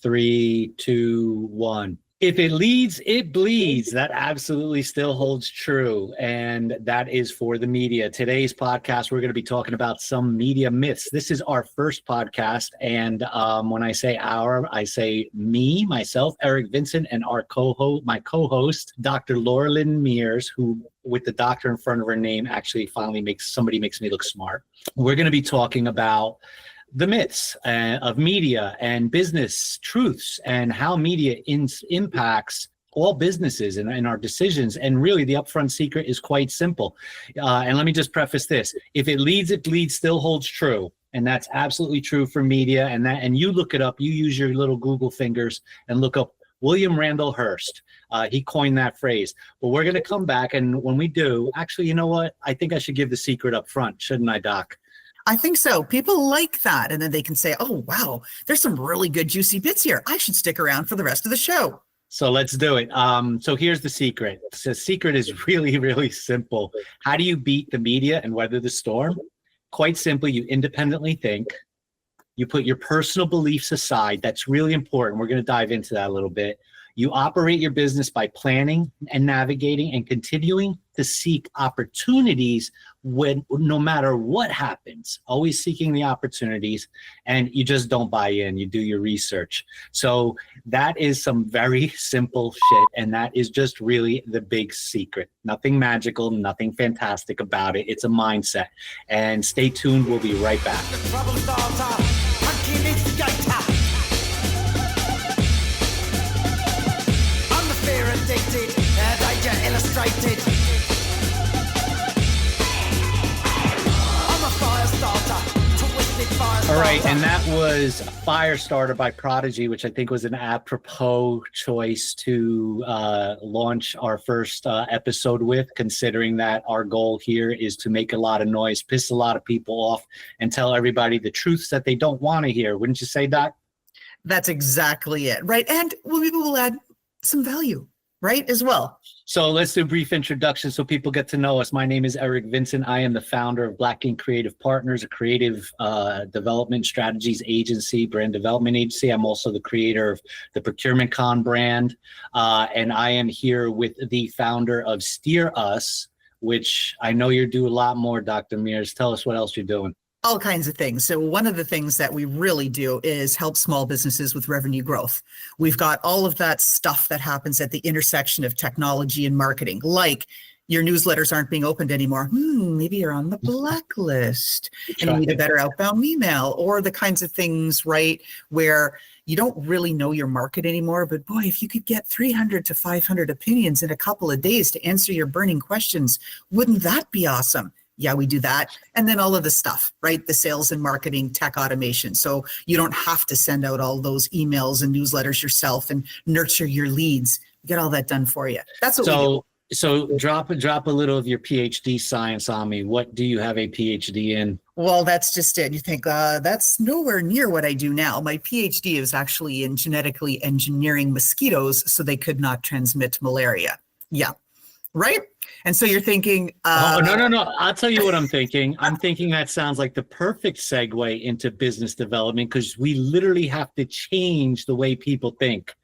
3, 2, 1. If it leads, it bleeds. That absolutely still holds true. And that is for the media. Today's podcast, we're going to be talking about some media myths. This is our first podcast. And when I say our, I say me, myself, Eric Vincent, and our my co-host, Dr. Laurelyn Mears, who with the doctor in front of her name actually finally makes me look smart. We're going to be talking about the myths of media and business truths and how media impacts all businesses and our decisions. And really the upfront secret is quite simple. And let me just preface this. If it leads, it bleeds still holds true. And that's absolutely true for media. And you look it up, you use your little Google fingers and look up William Randall Hearst. He coined that phrase. But we're going to come back. And when we do, actually, you know what? I think I should give the secret up front, shouldn't I, Doc? I think so. People like that. And then they can say, oh, wow, there's some really good juicy bits here. I should stick around for the rest of the show. So let's do it. So here's the secret. The secret is really, really simple. How do you beat the media and weather the storm? Quite simply, you independently think. You put your personal beliefs aside. That's really important. We're going to dive into that a little bit. You operate your business by planning and navigating and continuing to seek opportunities no matter what happens, always seeking the opportunities, and you just don't buy in. You do your research. So that is some very simple shit, and that is just really the big secret. Nothing magical, nothing fantastic about it. It's a mindset. And stay tuned. We'll be right back. Addicted, danger illustrated. I'm a fire starter, twisted fire starter. All right, and that was Firestarter by Prodigy, which I think was an apropos choice to launch our first episode with, considering that our goal here is to make a lot of noise, piss a lot of people off, and tell everybody the truths that they don't want to hear. Wouldn't you say, Doc? That's exactly it, right? And people will add some value, right, as well. So let's do a brief introduction so people get to know us. My name is Eric Vincent. I am the founder of Black Ink Creative Partners, a creative development strategies agency, brand development agency. I'm also the creator of the Procurement Con brand. And I am here with the founder of Steer Us, which I know you do a lot more, Dr. Mears. Tell us what else you're doing. All kinds of things. So one of the things that we really do is help small businesses with revenue growth. We've got all of that stuff that happens at the intersection of technology and marketing, like your newsletters aren't being opened anymore. Maybe you're on the blacklist and you need a better outbound email, or the kinds of things, right, where you don't really know your market anymore. But boy, if you could get 300 to 500 opinions in a couple of days to answer your burning questions, wouldn't that be awesome? Yeah, we do that. And then all of the stuff, right? The sales and marketing, tech automation. So you don't have to send out all those emails and newsletters yourself and nurture your leads. Get all that done for you. That's what we do. So drop a little of your PhD science on me. What do you have a PhD in? Well, that's just it. You think that's nowhere near what I do now. My PhD is actually in genetically engineering mosquitoes so they could not transmit malaria. Yeah. Right? And so you're thinking... No. I'll tell you what I'm thinking. I'm thinking that sounds like the perfect segue into business development, because we literally have to change the way people think.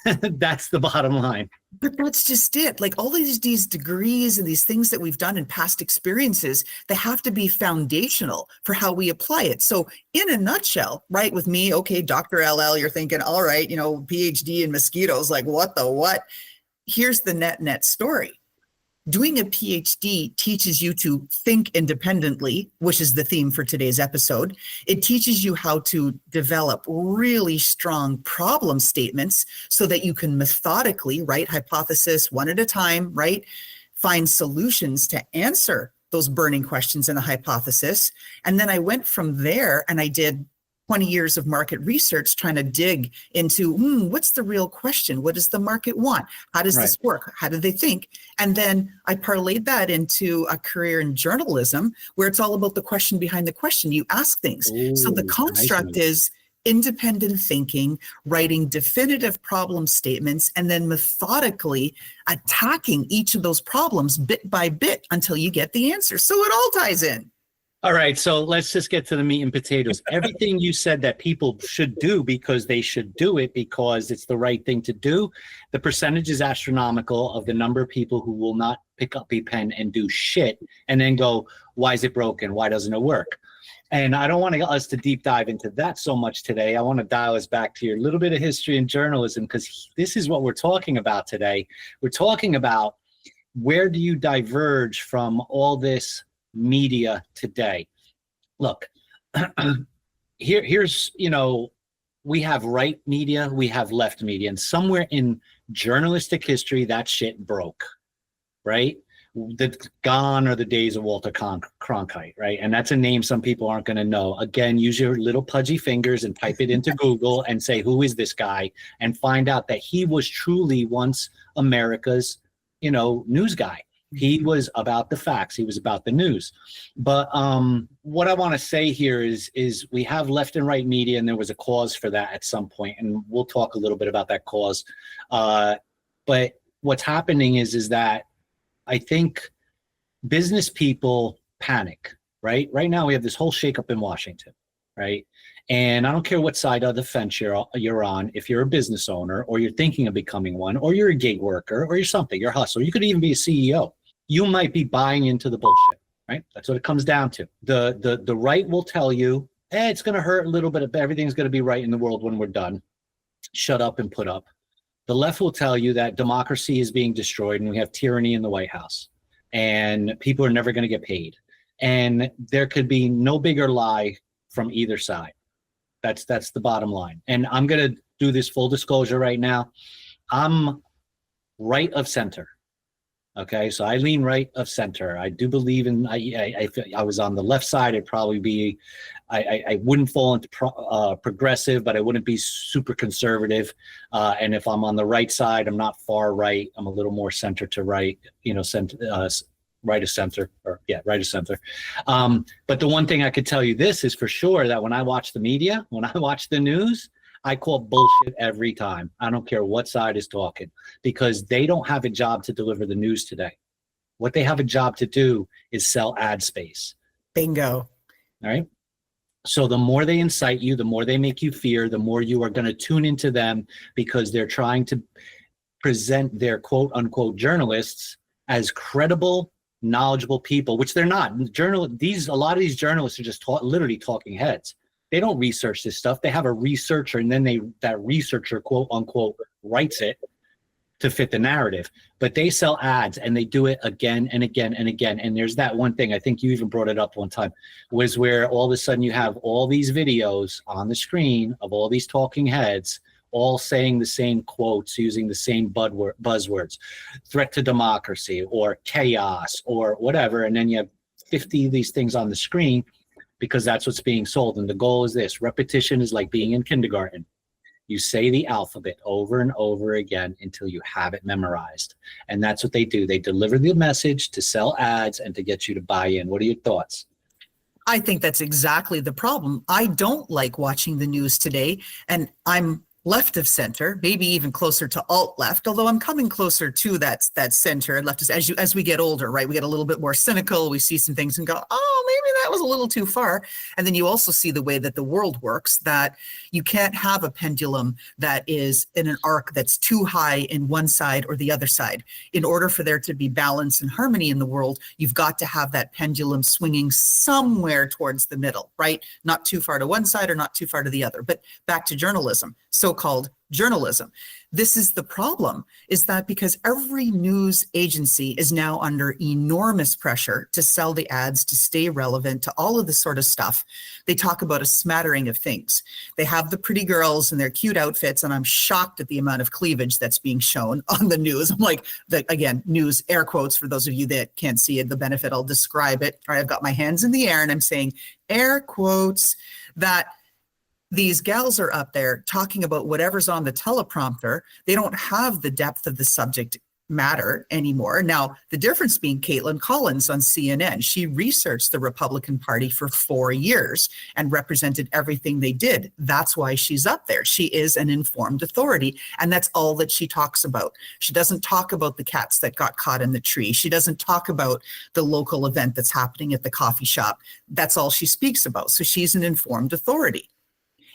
That's the bottom line. But that's just it. Like all these degrees and these things that we've done in past experiences, they have to be foundational for how we apply it. So in a nutshell, right, with me, okay, Dr. LL, you're thinking, all right, PhD in mosquitoes, like what the what? Here's the net story. Doing a PhD teaches you to think independently, which is the theme for today's episode. It teaches you how to develop really strong problem statements so that you can methodically, right, hypothesis one at a time, right, find solutions to answer those burning questions in the hypothesis. And then I went from there and I did 20 years of market research trying to dig into what's the real question? What does the market want? How does this work? How do they think? And then I parlayed that into a career in journalism where it's all about the question behind the question. You ask things. So the construct is independent thinking, writing definitive problem statements, and then methodically attacking each of those problems bit by bit until you get the answer. So it all ties in. All right, so let's just get to the meat and potatoes. Everything you said that people should do because they should do it because it's the right thing to do, the percentage is astronomical of the number of people who will not pick up a pen and do shit and then go, why is it broken? Why doesn't it work? And I don't want us to deep dive into that so much today. I want to dial us back to your little bit of history and journalism, because this is what we're talking about today. We're talking about where do you diverge from all this media today. Look, here's, we have right media, we have left media, and somewhere in journalistic history, that shit broke, right? Gone are the days of Walter Cronkite, right? And that's a name some people aren't going to know. Again, use your little pudgy fingers and type it into Google and say, who is this guy? And find out that he was truly once America's, news guy. He was about the facts. He was about the news. But what I want to say here is we have left and right media, and there was a cause for that at some point, and we'll talk a little bit about that cause. But what's happening is that I think business people panic, right? Right now we have this whole shakeup in Washington, right? And I don't care what side of the fence you're on. If you're a business owner, or you're thinking of becoming one, or you're a gig worker, or you're something, you're a hustler, you could even be a CEO. You might be buying into the bullshit, right? That's what it comes down to. The right will tell you, it's going to hurt a little bit, but everything's going to be right in the world when we're done. Shut up and put up. The left will tell you that democracy is being destroyed and we have tyranny in the White House and people are never going to get paid. And there could be no bigger lie from either side. That's the bottom line. And I'm going to do this full disclosure right now. I'm right of center. Okay, so I lean right of center. I do believe in, I was on the left side. I'd probably be, I wouldn't fall into progressive, but I wouldn't be super conservative. And if I'm on the right side, I'm not far right. I'm a little more center to right, right of center, right of center. But the one thing I could tell you this is for sure that when I watch the media, when I watch the news, I call bullshit every time. I don't care what side is talking, because they don't have a job to deliver the news today. What they have a job to do is sell ad space. Bingo. All right. So the more they incite you, the more they make you fear, the more you are going to tune into them, because they're trying to present their quote unquote journalists as credible, knowledgeable people, which they're not. A lot of these journalists are just literally talking heads. They don't research this stuff. They have a researcher, and then that researcher, quote unquote, writes it to fit the narrative. But they sell ads, and they do it again and again and again. And there's that one thing, I think you even brought it up one time, was where all of a sudden you have all these videos on the screen of all these talking heads, all saying the same quotes, using the same buzzwords, threat to democracy or chaos or whatever. And then you have 50 of these things on the screen, because that's what's being sold. And the goal is this: repetition is like being in kindergarten. You say the alphabet over and over again until you have it memorized. And that's what they do. They deliver the message to sell ads and to get you to buy in. What are your thoughts? I think that's exactly the problem. I don't like watching the news today, and I'm left of center, maybe even closer to alt left, although I'm coming closer to that center and left as we get older, right? We get a little bit more cynical. We see some things and go, oh, maybe that was a little too far. And then you also see the way that the world works, that you can't have a pendulum that is in an arc that's too high in one side or the other side. In order for there to be balance and harmony in the world, you've got to have that pendulum swinging somewhere towards the middle, right? Not too far to one side or not too far to the other. But back to journalism. So-called journalism. This is the problem, is that because every news agency is now under enormous pressure to sell the ads, to stay relevant, to all of this sort of stuff. They talk about a smattering of things. They have the pretty girls in their cute outfits, and I'm shocked at the amount of cleavage that's being shown on the news. I'm like, again, news, air quotes, for those of you that can't see it, the benefit, I'll describe it. All right, I've got my hands in the air and I'm saying air quotes, that these gals are up there talking about whatever's on the teleprompter. They don't have the depth of the subject matter anymore. Now, the difference being Caitlin Collins on CNN, she researched the Republican Party for 4 years and represented everything they did. That's why she's up there. She is an informed authority, and that's all that she talks about. She doesn't talk about the cats that got caught in the tree. She doesn't talk about the local event that's happening at the coffee shop. That's all she speaks about. So she's an informed authority.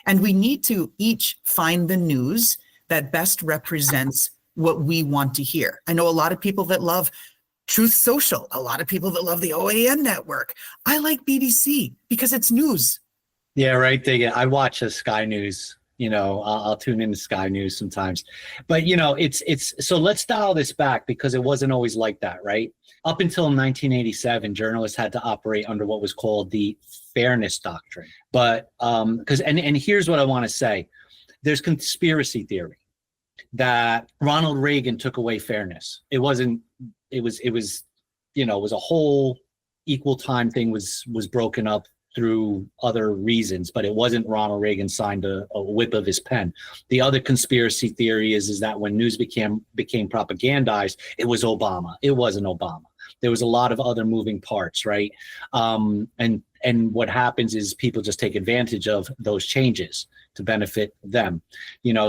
And we need to each find the news that best represents what we want to hear. I know a lot of people that love Truth Social, a lot of people that love the OAN network. I like BBC because it's news. Yeah, right. I watch Sky News. I'll tune into Sky News sometimes. But it's so let's dial this back, because it wasn't always like that, right? Up until 1987, journalists had to operate under what was called the fairness doctrine. But because and here's what I want to say: there's conspiracy theory that Ronald Reagan took away fairness. It was a whole equal time thing was broken up through other reasons, but it wasn't Ronald Reagan signed a whip of his pen. The other conspiracy theory is that when news became propagandized, it was Obama. It wasn't Obama. There was a lot of other moving parts, right? And what happens is people just take advantage of those changes to benefit them.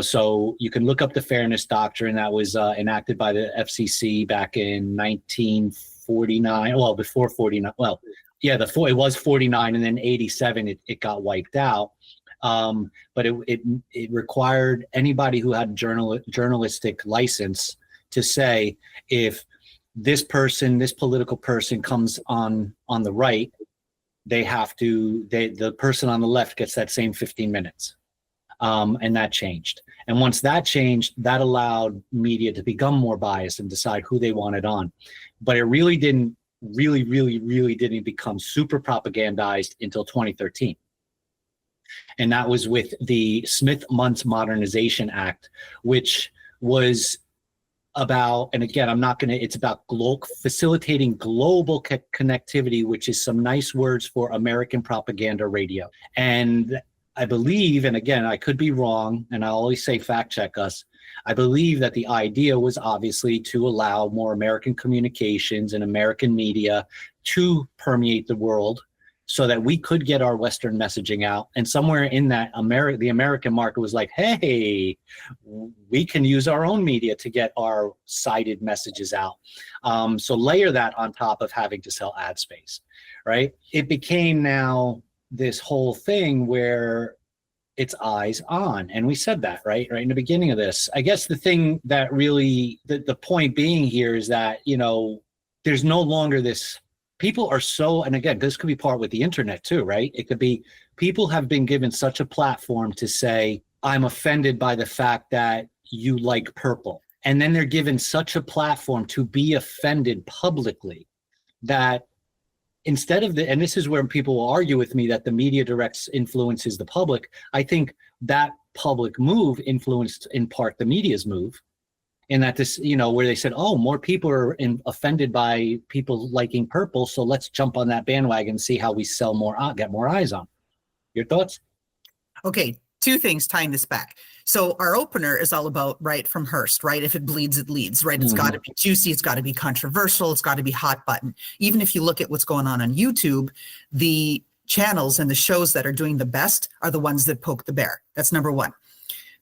So you can look up the fairness doctrine that was enacted by the FCC back in 1949. Well, before 49. Well, yeah, it was 49, and then 87 it got wiped out. But it required anybody who had journalistic license to say, if this political person comes on the right, the person on the left gets that same 15 minutes. And that changed. And once that changed, that allowed media to become more biased and decide who they wanted on. But it really didn't become super propagandized until 2013. And that was with the Smith-Muntz Modernization Act, which was about, and again, it's about facilitating global connectivity, which is some nice words for American propaganda radio. And I believe, and again, I could be wrong, and I always say fact check us, I believe that the idea was obviously to allow more American communications and American media to permeate the world so that we could get our Western messaging out. And somewhere in that, the American market was like, hey, we can use our own media to get our cited messages out. So layer that on top of having to sell ad space, right? It became now this whole thing where it's eyes on. And we said that, right in the beginning of this. I guess the thing that really, the point being here is that, there's no longer this, people are so, and again, this could be part with the internet too, right? It could be, people have been given such a platform to say, I'm offended by the fact that you like purple. And then they're given such a platform to be offended publicly that instead of and this is where people will argue with me that the media influences the public. I think that public move influenced in part the media's move, in that this, where they said, oh, more people are offended by people liking purple, so let's jump on that bandwagon and see how we sell more, get more eyes on. Your thoughts? Okay, two things tying this back. So our opener is all about, right, from Hearst, right? If it bleeds, it leads, right? It's got to be juicy. It's got to be controversial. It's got to be hot button. Even if you look at what's going on YouTube, the channels and the shows that are doing the best are the ones that poke the bear. That's number one.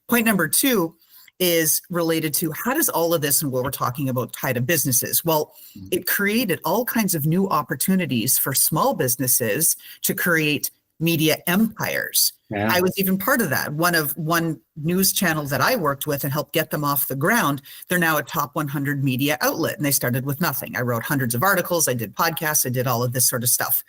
Point number two is related to how does all of this and what we're talking about tie to businesses? Well, it created all kinds of new opportunities for small businesses to create media empires. Yeah. I was even part of that. One news channel that I worked with and helped get them off the ground, they're now a top 100 media outlet, and they started with nothing. I wrote hundreds of articles, I did podcasts, I did all of this sort of stuff.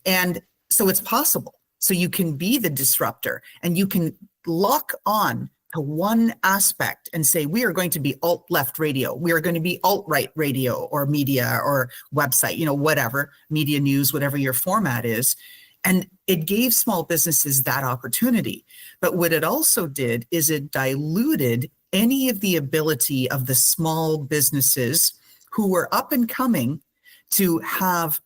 And so it's possible. So you can be the disruptor and you can lock on to one aspect and say, we are going to be alt-left radio. We are going to be alt-right radio or media or website, whatever, media news, whatever your format is. And it gave small businesses that opportunity. But what it also did is it diluted any of the ability of the small businesses who were up and coming to have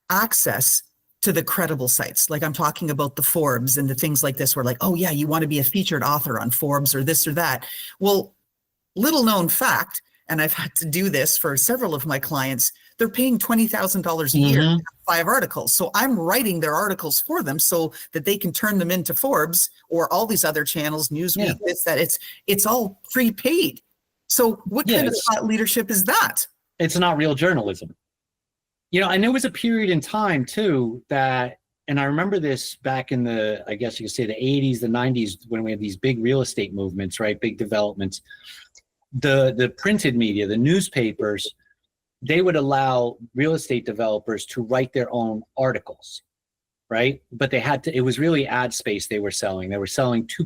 access to the credible sites. Like I'm talking about the Forbes and the things like this, where like, oh yeah, you want to be a featured author on Forbes or this or that. Well, little known fact, and I've had to do this for several of my clients, they're paying $20,000 a year to have 5 articles. So I'm writing their articles for them so that they can turn them into Forbes or all these other channels, Newsweek, it's all prepaid. So what kind of thought leadership is that? It's not real journalism. And there was a period in time too that, and I remember this back in the, I guess you could say the 80s, the 90s, when we had these big real estate movements, right? Big developments. The printed media, the newspapers, they would allow real estate developers to write their own articles, right? But they had to, it was really ad space they were selling. They were selling 2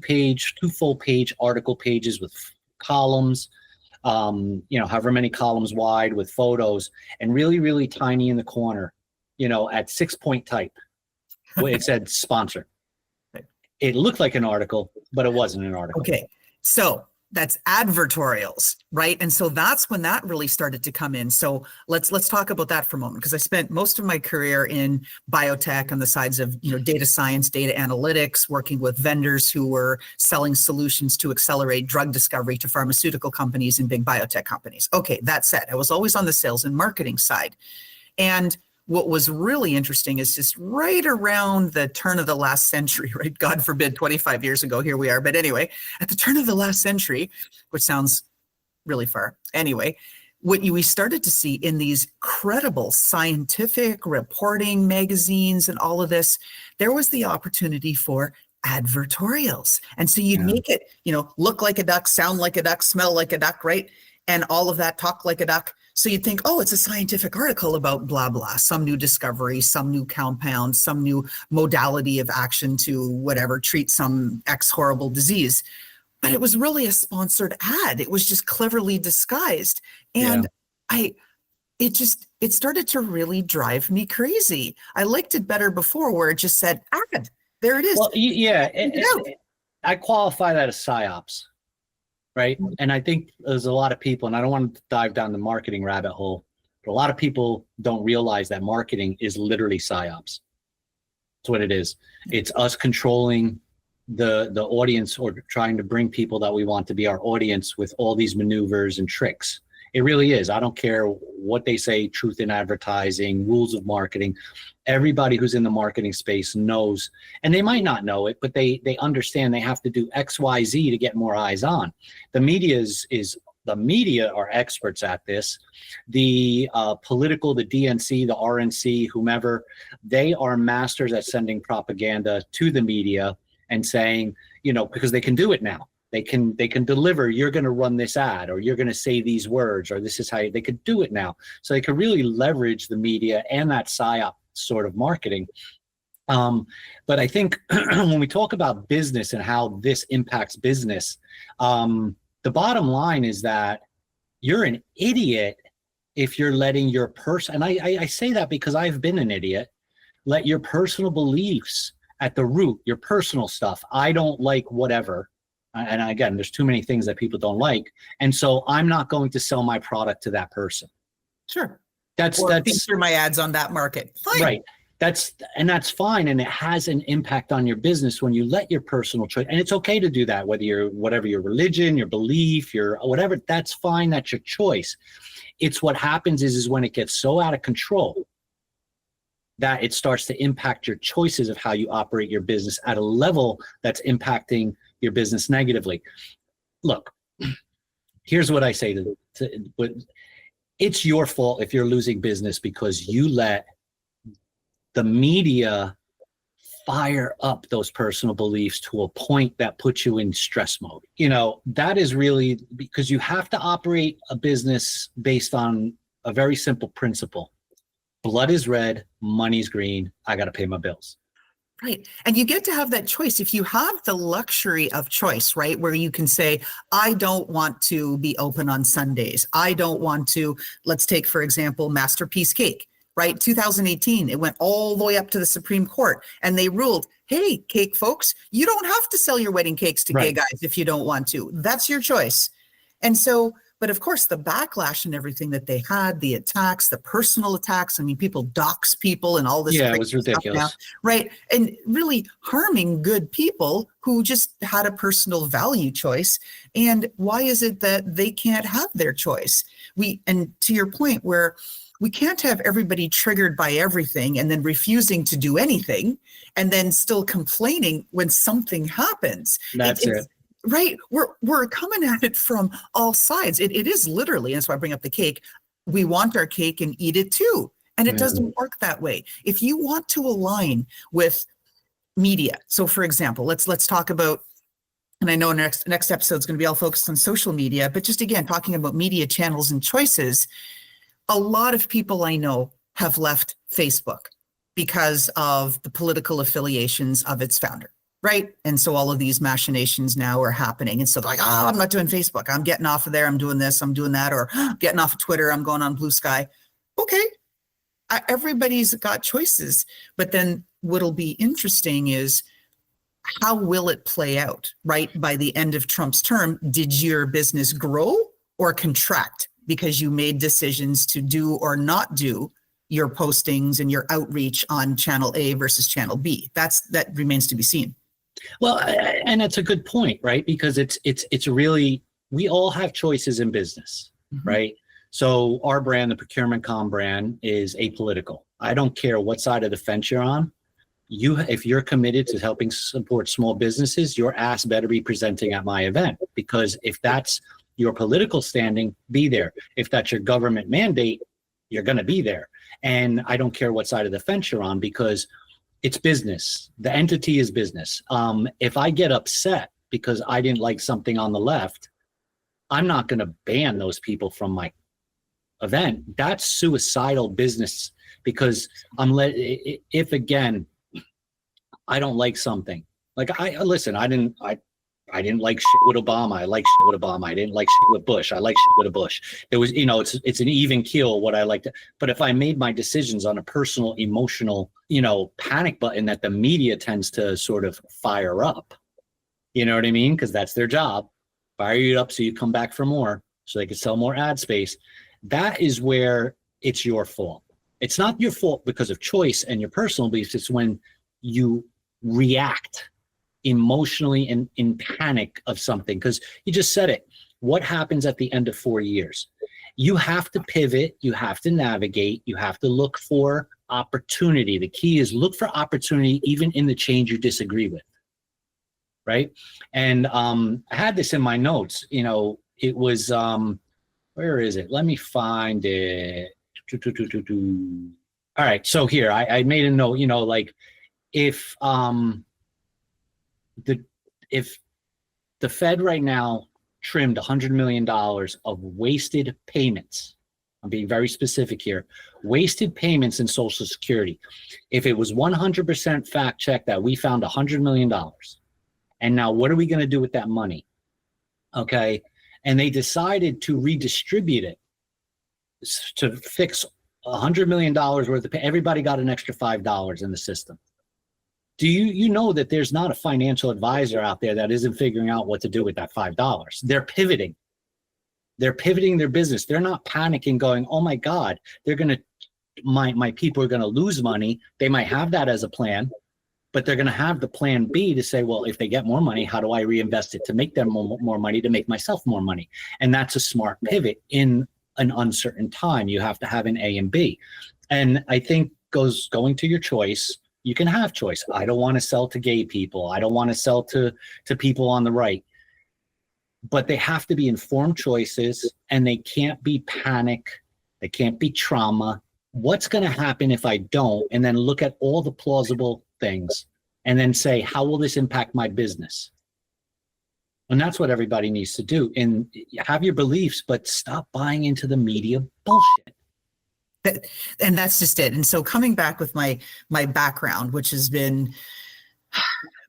full page article pages with columns, however many columns wide with photos, and really, really tiny in the corner, at 6-point type. It said sponsor. It looked like an article, but it wasn't an article. Okay. So that's advertorials, right? And so that's when that really started to come in. So let's talk about that for a moment, because I spent most of my career in biotech on the sides of, data science, data analytics, working with vendors who were selling solutions to accelerate drug discovery to pharmaceutical companies and big biotech companies. Okay, that said, I was always on the sales and marketing side. And what was really interesting is just right around the turn of the last century, right? God forbid, 25 years ago, here we are. But anyway, at the turn of the last century, which sounds really far. Anyway, what we started to see in these credible scientific reporting magazines and all of this, there was the opportunity for advertorials. And so you'd make it, look like a duck, sound like a duck, smell like a duck, right? And all of that, talk like a duck. So you'd think, oh, it's a scientific article about blah, blah, some new discovery, some new compound, some new modality of action to whatever, treat some X horrible disease. But it was really a sponsored ad. It was just cleverly disguised. And it started to really drive me crazy. I liked it better before where it just said ad. There it is. Well, I qualify that as psyops. Right. And I think there's a lot of people, and I don't want to dive down the marketing rabbit hole, but a lot of people don't realize that marketing is literally psyops. That's what it is. It's us controlling the audience, or trying to bring people that we want to be our audience with all these maneuvers and tricks. It really is. I don't care what they say, truth in advertising, rules of marketing. Everybody who's in the marketing space knows, and they might not know it, but they understand they have to do X, Y, Z to get more eyes on. The media the media are experts at this. The political, the DNC, the RNC, whomever, they are masters at sending propaganda to the media and saying, because they can do it now. They can deliver, you're going to run this ad, or you're going to say these words, or this is how they could do it now. So they could really leverage the media and that psyop sort of marketing. But I think when we talk about business and how this impacts business, the bottom line is that you're an idiot if you're letting your person, and I say that because I've been an idiot, let your personal beliefs at the root, your personal stuff. I don't like whatever. And again, there's too many things that people don't like. And so I'm not going to sell my product to that person. Sure. That's feature my ads on that market. Fine. Right. That's fine. And it has an impact on your business when you let your personal choice. And it's okay to do that, whatever your religion, your belief, your whatever, that's fine. That's your choice. It's what happens is when it gets so out of control that it starts to impact your choices of how you operate your business at a level that's impacting your business negatively. Look, here's what I say but it's your fault if you're losing business because you let the media fire up those personal beliefs to a point that puts you in stress mode. That is really because you have to operate a business based on a very simple principle. Blood is red, money's green. I got to pay my bills. Right. And you get to have that choice. If you have the luxury of choice, right, where you can say, I don't want to be open on Sundays. I don't want to, let's take, for example, Masterpiece Cake, right? 2018, it went all the way up to the Supreme Court and they ruled, hey, cake folks, you don't have to sell your wedding cakes to gay guys if you don't want to. That's your choice. And so But of course, the backlash and everything that they had, the attacks, the personal attacks, I mean, people dox people and all this. Yeah, it was ridiculous. Now, right? And really harming good people who just had a personal value choice. And why is it that they can't have their choice? And to your point, where we can't have everybody triggered by everything and then refusing to do anything and then still complaining when something happens. That's it. Right. We're coming at it from all sides. It is literally, and that's why I bring up the cake. We want our cake and eat it too. And it doesn't work that way. If you want to align with media. So for example, let's talk about, and I know next episode is going to be all focused on social media, but just again, talking about media channels and choices, a lot of people I know have left Facebook because of the political affiliations of its founder. Right. And so all of these machinations now are happening. And so they're like, oh, I'm not doing Facebook. I'm getting off of there. I'm doing this. I'm doing that. Or getting off of Twitter. I'm going on Blue Sky. Okay. Everybody's got choices. But then what'll be interesting is how will it play out? Right. By the end of Trump's term, did your business grow or contract because you made decisions to do or not do your postings and your outreach on channel A versus channel B? That remains to be seen. Well, and that's a good point, right? Because it's really, we all have choices in business, right? So our brand, the Procurement Com brand, is apolitical. I don't care what side of the fence you're on. If you're committed to helping support small businesses, your ass better be presenting at my event, because if that's your political standing, be there. If that's your government mandate, you're going to be there. And I don't care what side of the fence you're on, because it's business. The entity is business. If I get upset because I didn't like something on the left, I'm not going to ban those people from my event. That's suicidal business, because if again, I don't like something. Like I didn't like shit with Obama. I like shit with Obama. I didn't like shit with Bush. I like shit with a Bush. It was, it's an even keel what I like to, but if I made my decisions on a personal, emotional, panic button that the media tends to sort of fire up, you know what I mean? Because that's their job. Fire you up so you come back for more, so they can sell more ad space. That is where it's your fault. It's not your fault because of choice and your personal beliefs. It's when you react emotionally and in panic of something, because you just said it. What happens at the end of 4 years? You have to pivot, you have to navigate, you have to look for opportunity. The key is look for opportunity even in the change you disagree with, right? And I had this in my notes. It was where is it? Let me find it. All right, so here I made a note. If the Fed right now trimmed $100 million of wasted payments, I'm being very specific here, wasted payments in Social Security. If it was 100% fact check that we found $100 million, and now what are we going to do with that money? Okay. And they decided to redistribute it to fix $100 million worth of pay. Everybody got an extra $5 in the system. Do you know that there's not a financial advisor out there that isn't figuring out what to do with that $5? They're pivoting. They're pivoting their business. They're not panicking going, oh my God, my people are going to lose money. They might have that as a plan, but they're going to have the plan B to say, well, if they get more money, how do I reinvest it to make them more money, to make myself more money? And that's a smart pivot in an uncertain time. You have to have an A and B. And I think going to your choice, you can have choice. I don't want to sell to gay people. I don't want to sell to people on the right. But they have to be informed choices, and they can't be panic. They can't be trauma. What's going to happen if I don't? And then look at all the plausible things and then say, how will this impact my business? And that's what everybody needs to do. And have your beliefs, but stop buying into the media bullshit. And that's just it. And so coming back with my background, which has been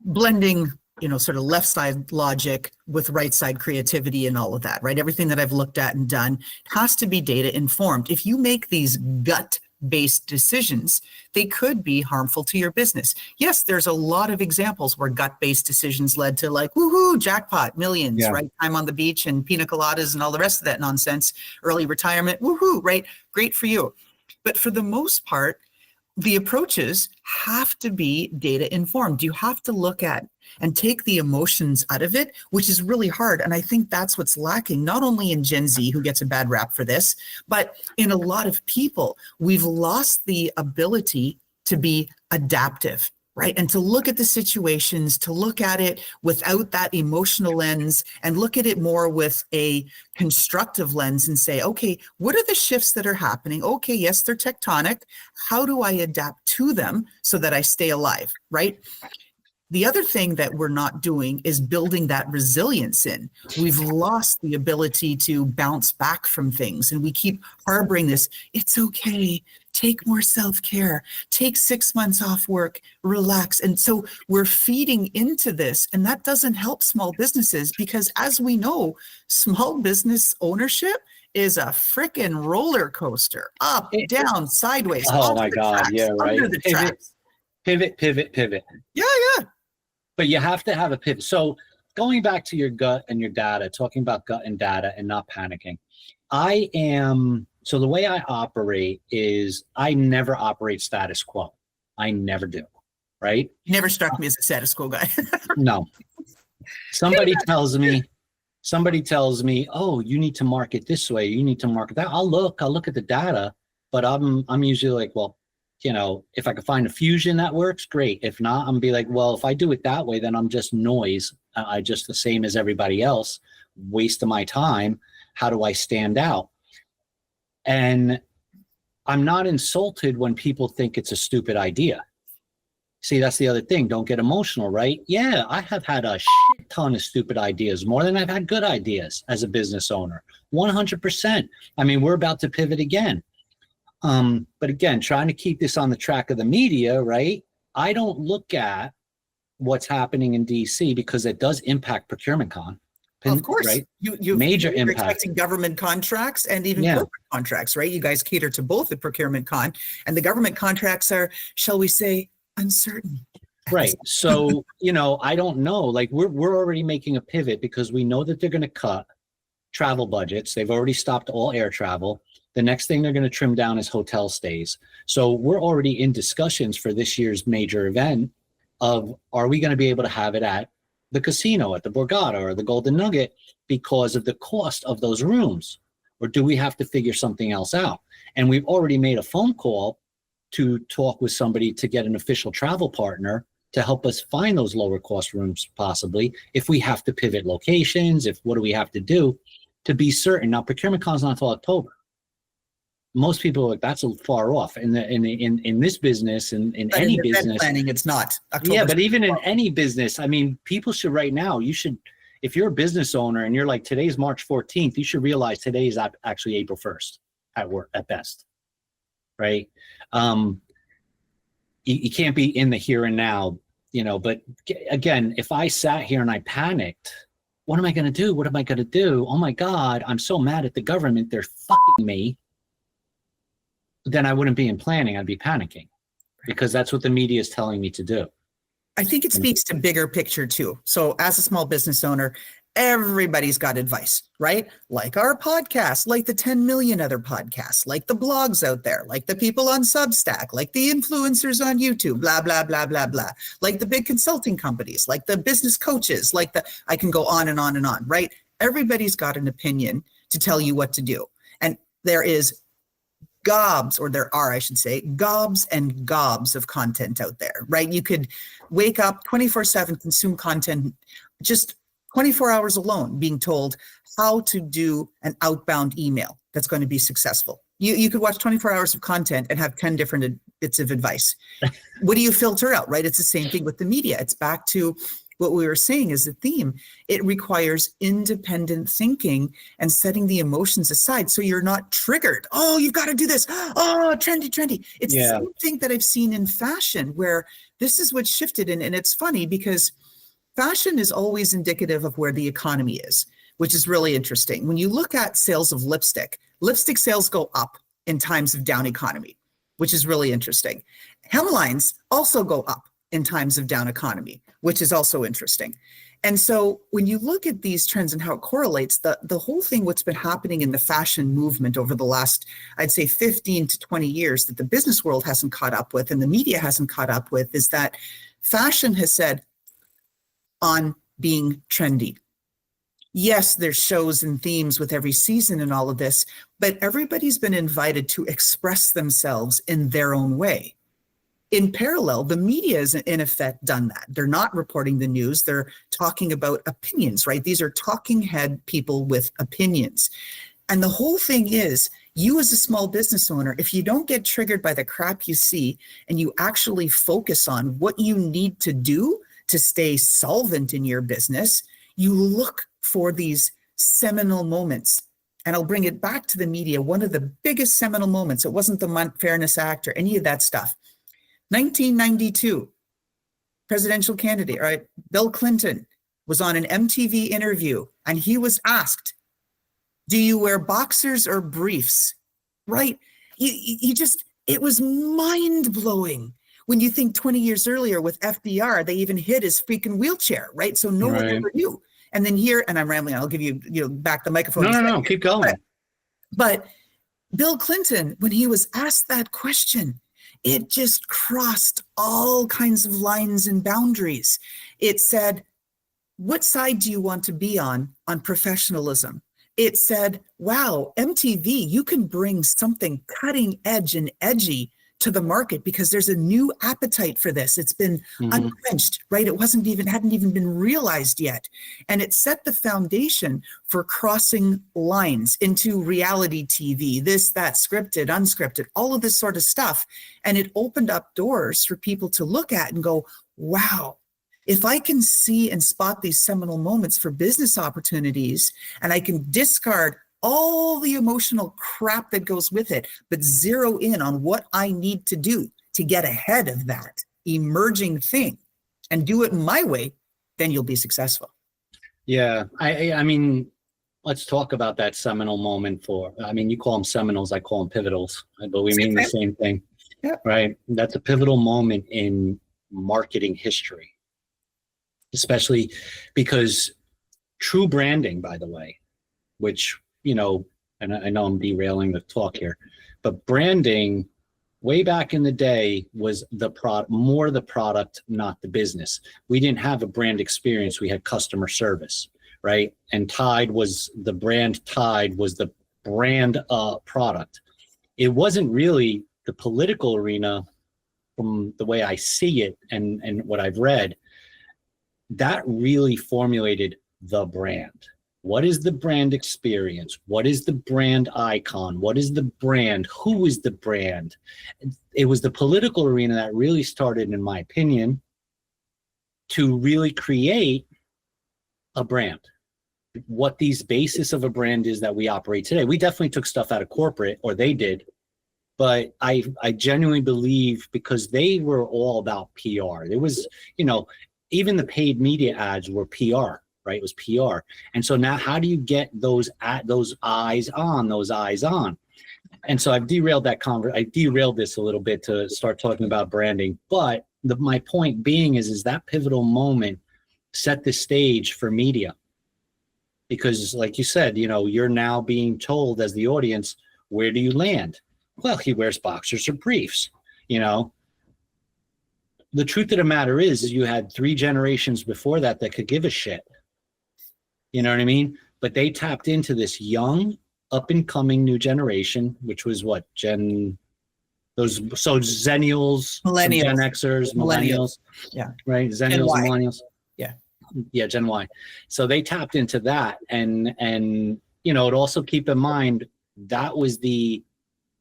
blending, sort of left side logic with right side creativity and all of that, right? Everything that I've looked at and done has to be data informed. If you make these gut gut-based decisions, they could be harmful to your business. Yes, there's a lot of examples where gut-based decisions led to like, woohoo, jackpot, millions, Yeah. right? Time on the beach and pina coladas and all the rest of that nonsense, early retirement, woohoo, right? Great for you. But for the most part, the approaches have to be data informed. You have to look at and take the emotions out of it, which is really hard. And I think that's what's lacking, not only in Gen Z, who gets a bad rap for this, but in a lot of people. We've lost the ability to be adaptive, right? And to look at the situations, to look at it without that emotional lens and look at it more with a constructive lens and say, okay, what are the shifts that are happening? Okay, yes, they're tectonic. How do I adapt to them so that I stay alive, right? The other thing that we're not doing is building that resilience in. We've lost the ability to bounce back from things, and we keep harboring this, it's okay, take more self-care, take 6 months off work, relax. And so we're feeding into this, and that doesn't help small businesses because, as we know, small business ownership is a frickin' roller coaster, up, down, sideways. Oh off my the God, tracks, yeah, right. under the tracks. Pivot. Yeah. But you have to have a pivot. So going back to your gut and your data, talking about gut and data and not panicking. So the way I operate is I never operate status quo. I never do, right? You never struck me as a status quo guy. No. Somebody tells me, oh, you need to market this way, you need to market that. I'll look at the data, but I'm usually like, well, you know, if I could find a fusion that works, great. If not, I'm be like, well, if I do it that way, then I'm just noise. I just the same as everybody else, waste of my time. How do I stand out? And I'm not insulted when people think it's a stupid idea. See, that's the other thing. Don't get emotional, right? Yeah, I have had a shit ton of stupid ideas, more than I've had good ideas as a business owner. 100%. I mean, we're about to pivot again. But again, trying to keep this on the track of the media, right? I don't look at what's happening in DC because it does impact procurement con. Of course, right? You Major you're impact. expecting government contracts and even Yeah. corporate contracts, right? You guys cater to both the procurement con and the government contracts are, shall we say, uncertain. Right. So, you know, I don't know. Like we're already making a pivot because we know that they're going to cut travel budgets. They've already stopped all air travel. The next thing they're going to trim down is hotel stays. So we're already in discussions for this year's major event of, are we going to be able to have it at the casino, at the Borgata or the Golden Nugget because of the cost of those rooms? Or do we have to figure something else out? And we've already made a phone call to talk with somebody to get an official travel partner to help us find those lower cost rooms, possibly, if we have to pivot locations, what do we have to do to be certain. Now, procurement con's not until October. Most people are like, that's far off. In this business, in any business planning, it's not October. Yeah, but even in any business, I mean, people should right now, if you're a business owner and you're like, today's March 14th, you should realize today is actually April 1st at work at best, right? You can't be in the here and now, you know, but again, if I sat here and I panicked, what am I going to do? What am I going to do? Oh my God, I'm so mad at the government. They're fucking me. Then I wouldn't be in planning. I'd be panicking because that's what the media is telling me to do. I think it speaks to bigger picture too. So as a small business owner, everybody's got advice, right? Like our podcast, like the 10 million other podcasts, like the blogs out there, like the people on Substack, like the influencers on YouTube, blah, blah, blah, blah, blah, like the big consulting companies, like the business coaches, I can go on and on and on, right? Everybody's got an opinion to tell you what to do. And there are, I should say, gobs and gobs of content out there, right? You could wake up 24/7, consume content, just 24 hours alone being told how to do an outbound email that's going to be successful. You could watch 24 hours of content and have 10 different bits of advice. What do you filter out, right? It's the same thing with the media. It's back to what we were saying is the theme. It requires independent thinking and setting the emotions aside so you're not triggered. Oh, you've got to do this. Oh, trendy. It's the same thing that I've seen in fashion where this is what shifted. And it's funny because fashion is always indicative of where the economy is, which is really interesting. When you look at sales of lipstick sales go up in times of down economy. which is really interesting. Hemlines also go up in times of down economy, which is also interesting. And so when you look at these trends and how it correlates, the whole thing, what's been happening in the fashion movement over the last, I'd say 15 to 20 years that the business world hasn't caught up with and the media hasn't caught up with, is that fashion has said on being trendy. Yes, there's shows and themes with every season and all of this, but everybody's been invited to express themselves in their own way. In parallel, the media has in effect done that. They're not reporting the news. They're talking about opinions, right? These are talking head people with opinions. And the whole thing is, you as a small business owner, if you don't get triggered by the crap you see and you actually focus on what you need to do to stay solvent in your business, you look for these seminal moments. And I'll bring it back to the media. One of the biggest seminal moments, it wasn't the Fairness Act or any of that stuff. 1992, presidential candidate, right? Bill Clinton was on an MTV interview and he was asked, do you wear boxers or briefs? Right? It was mind blowing. When you think 20 years earlier with FDR, they even hid his freaking wheelchair, right? So no one ever knew. And then here, and I'm rambling, I'll give you back the microphone. No, keep going. But Bill Clinton, when he was asked that question, it just crossed all kinds of lines and boundaries. It said, what side do you want to be on professionalism? It said, wow, MTV, you can bring something cutting edge and edgy to the market because there's a new appetite for this. It's been unquenched, right? It hadn't even been realized yet. And it set the foundation for crossing lines into reality TV, this, that, scripted, unscripted, all of this sort of stuff. And it opened up doors for people to look at and go, wow, if I can see and spot these seminal moments for business opportunities, and I can discard all the emotional crap that goes with it, but zero in on what I need to do to get ahead of that emerging thing and do it my way, then you'll be successful. Yeah, I mean, let's talk about that seminal moment you call them seminals, I call them pivotals, but we mean the same thing, right? That's a pivotal moment in marketing history, especially because true branding, by the way, which, and I know I'm derailing the talk here, but branding way back in the day was more the product, not the business. We didn't have a brand experience. We had customer service, right? And Tide was the brand product. It wasn't really the political arena from the way I see it and what I've read. That really formulated the brand. What is the brand experience? What is the brand icon? What is the brand? Who is the brand? It was the political arena that really started, in my opinion, to really create a brand. What these basis of a brand is that we operate today. We definitely took stuff out of corporate, or they did, but I genuinely believe because they were all about PR. There was, even the paid media ads were PR. Right, it was PR, and so now, how do you get those eyes on? And so I've derailed that I derailed this a little bit to start talking about branding. But my point being is that pivotal moment set the stage for media, because, like you said, you're now being told as the audience, where do you land? Well, he wears boxers or briefs. The truth of the matter is you had 3 generations before that could give a shit. You know what I mean? But they tapped into this young, up-and-coming new generation, which was what? Zennials, millennials, Gen Xers, millennials. Yeah. Right? Zennials and millennials. Yeah. Yeah, Gen Y. So they tapped into that. And it also keep in mind, that was the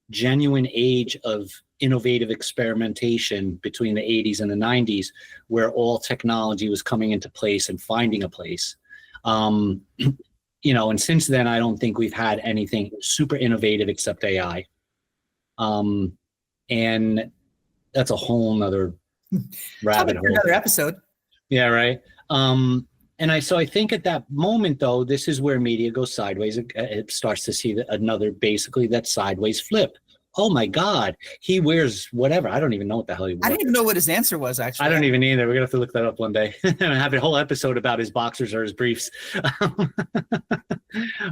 genuine age of innovative experimentation between the 80s and the 90s, where all technology was coming into place and finding a place. And since then, I don't think we've had anything super innovative except AI. And that's a whole nother rabbit hole. Another episode. Yeah, right. So I think at that moment, though, this is where media goes sideways. It starts to see basically that sideways flip. oh my God, he wears whatever. I don't even know what the hell he wears. I don't even know what his answer was, actually. I don't even either. We're going to have to look that up one day and have a whole episode about his boxers or his briefs.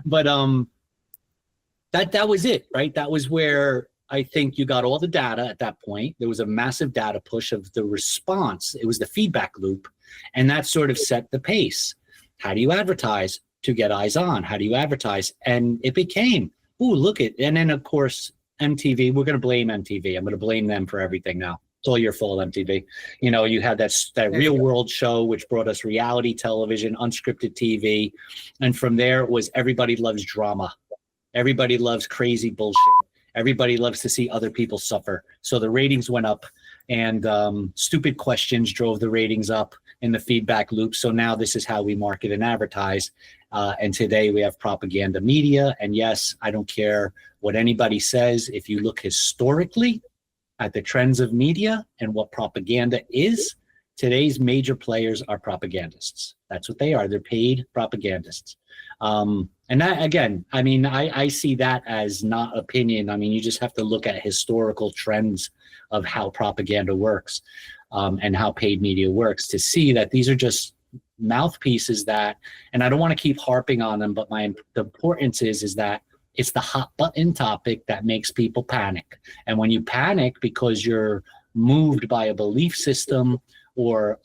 But that was it, right? That was where I think you got all the data at that point. There was a massive data push of the response. It was the feedback loop. And that sort of set the pace. How do you advertise to get eyes on? How do you advertise? And it became, ooh, look at, and then of course, MTV, we're going to blame MTV. I'm going to blame them for everything now. It's all your fault, MTV. You know, you had that real world show, which brought us reality television, unscripted TV. And from there, it was everybody loves drama. Everybody loves crazy bullshit. Everybody loves to see other people suffer. So the ratings went up, and stupid questions drove the ratings up in the feedback loop. So now this is how we market and advertise. And today we have propaganda media. And yes, I don't care what anybody says. If you look historically at the trends of media and what propaganda is, today's major players are propagandists. That's what they are. They're paid propagandists. And that, again, I mean, I see that as not opinion. I mean, you just have to look at historical trends of how propaganda works, and how paid media works to see that these are just mouthpieces that, and I don't want to keep harping on them, but the importance is that it's the hot button topic that makes people panic. And when you panic because you're moved by a belief system or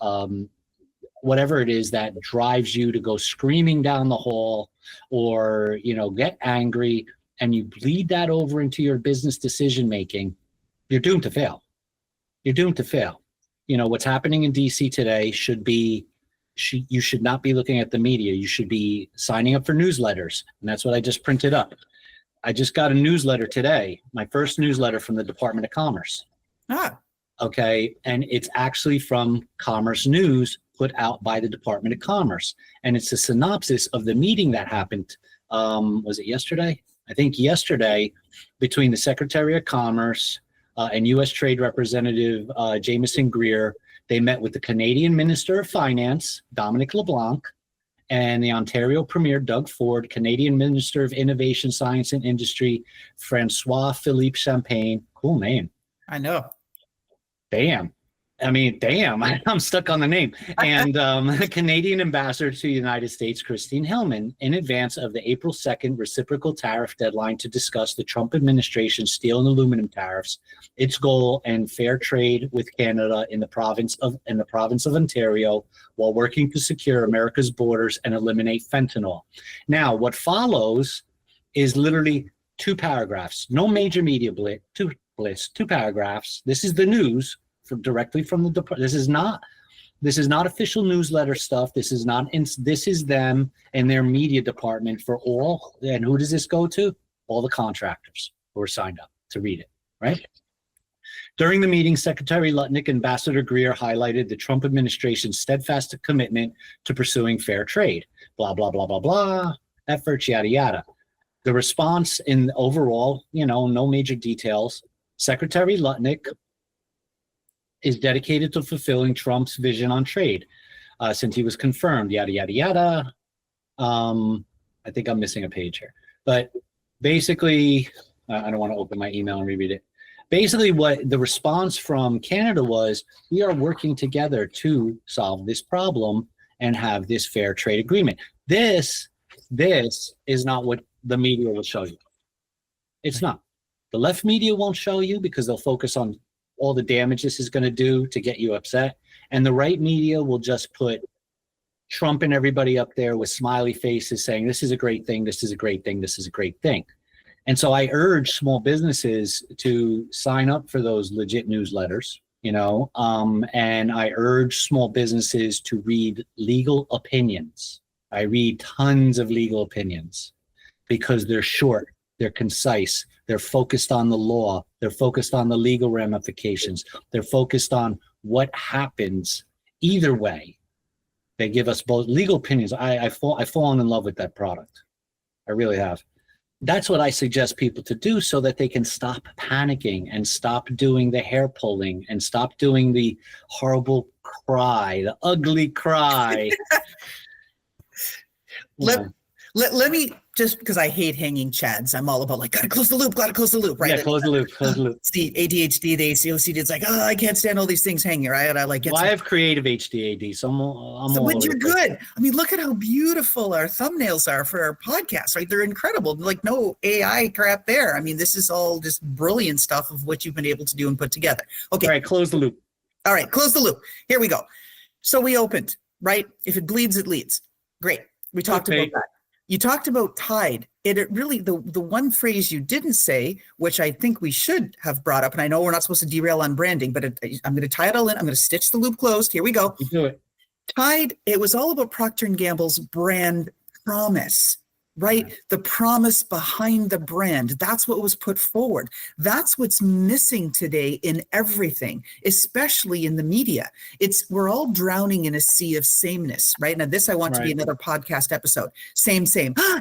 whatever it is that drives you to go screaming down the hall or, you know, get angry, and you bleed that over into your business decision making, you're doomed to fail. You're doomed to fail. You know, what's happening in DC today you should not be looking at the media. You should be signing up for newsletters. And that's what I just printed up. I just got a newsletter today, my first newsletter from the Department of Commerce. Okay. And it's actually from Commerce News, put out by the Department of Commerce. And it's a synopsis of the meeting that happened. Was it yesterday? I think yesterday, between the Secretary of Commerce and U.S. Trade Representative Jameson Greer. They met with the Canadian Minister of Finance, Dominic LeBlanc, and the Ontario Premier, Doug Ford, Canadian Minister of Innovation, Science and Industry, Francois-Philippe Champagne. Cool name. I know. Damn. I mean, damn, I'm stuck on the name. And Canadian Ambassador to the United States, Christine Hillman, in advance of the April 2nd reciprocal tariff deadline to discuss the Trump administration's steel and aluminum tariffs, its goal and fair trade with Canada in the province of Ontario, while working to secure America's borders and eliminate fentanyl. Now, what follows is literally 2 paragraphs. No major media blitz, 2 paragraphs. This is the news. Directly from the department. This is not official newsletter stuff. This is them and their media department for all. And who does this go to? All the contractors who are signed up to read it, right? During the meeting, Secretary Lutnick and Ambassador Greer highlighted the Trump administration's steadfast commitment to pursuing fair trade. Blah blah blah blah blah. Efforts, yada yada. The response in overall, no major details. Secretary Lutnick is dedicated to fulfilling Trump's vision on trade since he was confirmed, yada, yada, yada. I think I'm missing a page here. But basically, I don't want to open my email and reread it. Basically, what the response from Canada was, we are working together to solve this problem and have this fair trade agreement. This is not what the media will show you. It's not. The left media won't show you because they'll focus on all the damage this is going to do to get you upset. And the right media will just put Trump and everybody up there with smiley faces saying, this is a great thing, this is a great thing, this is a great thing. And so I urge small businesses to sign up for those legit newsletters, and I urge small businesses to read legal opinions. I read tons of legal opinions because they're short, they're concise, they're focused on the law, they're focused on the legal ramifications, they're focused on what happens either way. They give us both legal opinions. I've fallen in love with that product. I really have. That's what I suggest people to do so that they can stop panicking and stop doing the hair pulling and stop doing the horrible cry, the ugly cry. Let me just, because I hate hanging chads. I'm all about like, gotta close the loop, right? Yeah, close the loop. See, ADHD, the ACOCD, it's like, oh, I can't stand all these things hanging, right? I like, Well, I have creative HDAD, so I'm all but over you're the place. good. I mean, look at how beautiful our thumbnails are for our podcast, right? They're incredible. Like no AI crap there. I mean, this is all just brilliant stuff of what you've been able to do and put together. Okay. All right, close the loop. All right, close the loop. Here we go. So we opened, right? If it bleeds, it leads. Great. We talked about that. You talked about tide. It really, the one phrase you didn't say, which I think we should have brought up, and I know we're not supposed to derail on branding, but I'm going to tie it all in. I'm going to stitch the loop closed. Here we go. You do it. Tide, it was all about Procter & Gamble's brand promise, right? The promise behind the brand. That's what was put forward. That's what's missing today in everything, especially in the media. We're all drowning in a sea of sameness, right? Now this I want to be another podcast episode. Same.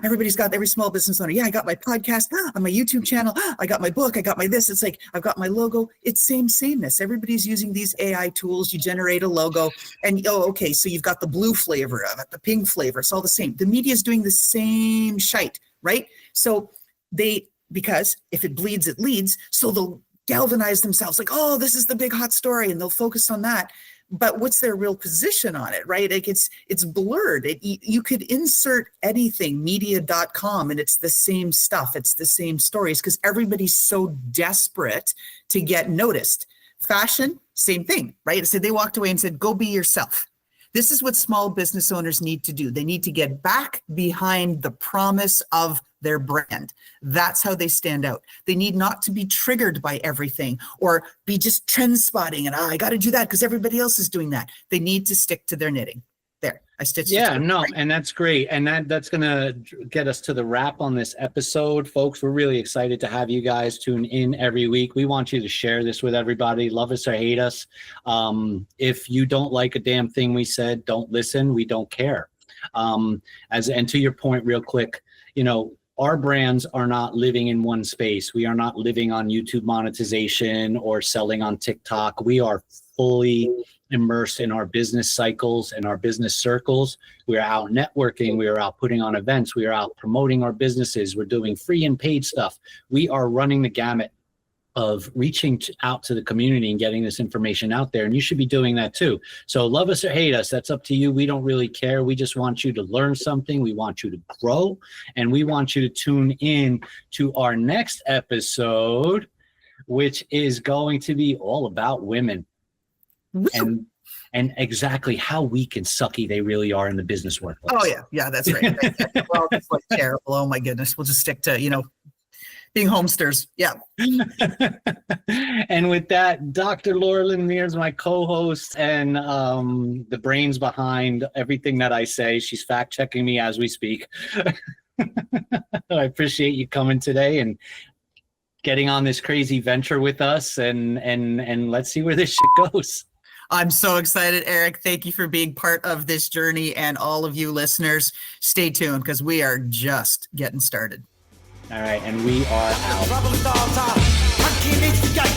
Everybody's got, every small business owner. Yeah, I got my podcast on my YouTube channel. I got my book. I got my this. It's like, I've got my logo. It's sameness. Everybody's using these AI tools. You generate a logo and, oh, okay. So you've got the blue flavor of it, the pink flavor. It's all the same. The media is doing the same shite, right? So because if it bleeds, it leads. So they'll galvanize themselves like, oh, this is the big hot story, and they'll focus on that. But what's their real position on it, right? Like it's blurred. You could insert anything, media.com, and it's the same stuff. It's the same stories because everybody's so desperate to get noticed. Fashion, same thing, right? So they walked away and said, go be yourself. This is what small business owners need to do. They need to get back behind the promise of their brand. That's how they stand out. They need not to be triggered by everything or be just trend spotting and I got to do that because everybody else is doing that. They need to stick to their knitting. There, I stitched it. Yeah, no, and that's great. And that's going to get us to the wrap on this episode. Folks, we're really excited to have you guys tune in every week. We want you to share this with everybody. Love us or hate us. If you don't like a damn thing we said, don't listen. We don't care. And to your point real quick, our brands are not living in one space. We are not living on YouTube monetization or selling on TikTok. We are fully immersed in our business cycles and our business circles. We are out networking. We are out putting on events. We are out promoting our businesses. We're doing free and paid stuff. We are running the gamut of reaching out to the community and getting this information out there. And you should be doing that too. So love us or hate us, that's up to you. We don't really care. We just want you to learn something. We want you to grow. And we want you to tune in to our next episode, which is going to be all about women. And exactly how weak and sucky they really are in the business workplace. Oh yeah, that's right. Well, it's like terrible. Oh my goodness, we'll just stick to being homesters. Yeah. And with that, Dr. Laurelyn Mears, my co-host and the brains behind everything that I say. She's fact checking me as we speak. I appreciate you coming today and getting on this crazy venture with us, and let's see where this shit goes. I'm so excited, Eric. Thank you for being part of this journey, and all of you listeners, stay tuned because we are just getting started. All right, and we are out. Trouble starter, monkey needs to get